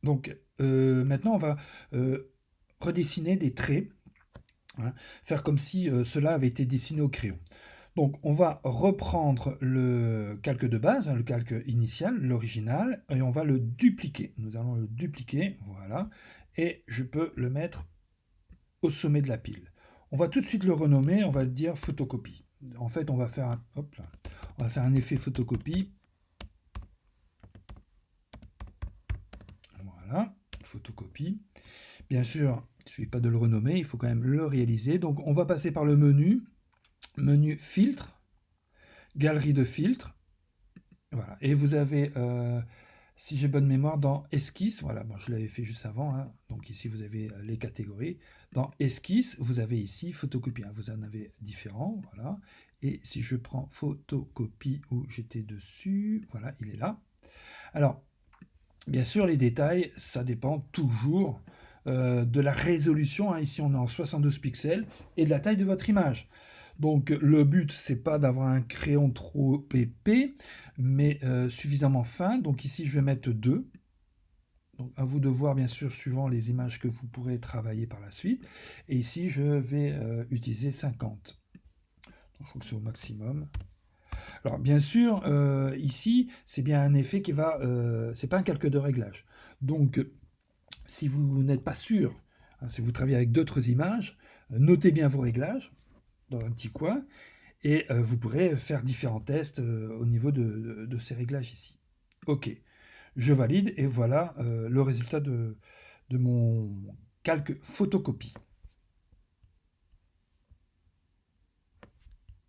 Donc maintenant, on va redessiner des traits, hein, faire comme si cela avait été dessiné au crayon. Donc, on va reprendre le calque de base, hein, le calque initial, l'original, et on va le dupliquer. Nous allons le dupliquer, voilà, et je peux le mettre au sommet de la pile. On va tout de suite le renommer, on va le dire photocopie. En fait, on va faire hop là, on va faire un effet photocopie. Voilà, photocopie. Bien sûr, il ne suffit pas de le renommer, il faut quand même le réaliser. Donc, on va passer par le menu filtre, galerie de filtres. Voilà. Et vous avez, si j'ai bonne mémoire, dans esquisse, voilà, bon, je l'avais fait juste avant, hein, donc ici vous avez les catégories. Dans esquisse, vous avez ici photocopie, hein, vous en avez différents, voilà. Et si je prends photocopie où j'étais dessus, voilà, il est là. Alors, bien sûr, les détails, ça dépend toujours de la résolution, hein. Ici, on est en 72 pixels et de la taille de votre image. Donc, le but, c'est pas d'avoir un crayon trop épais, mais suffisamment fin. Donc, ici, je vais mettre 2. Donc, à vous de voir, bien sûr, suivant les images que vous pourrez travailler par la suite. Et ici, je vais utiliser 50. Donc, je trouve que c'est au maximum. Alors, bien sûr, ici, c'est bien un effet qui va... c'est pas un calque de réglage. Donc, si vous n'êtes pas sûr, hein, si vous travaillez avec d'autres images, notez bien vos réglages dans un petit coin et vous pourrez faire différents tests au niveau de ces réglages ici. OK, je valide et voilà le résultat de mon calque photocopie.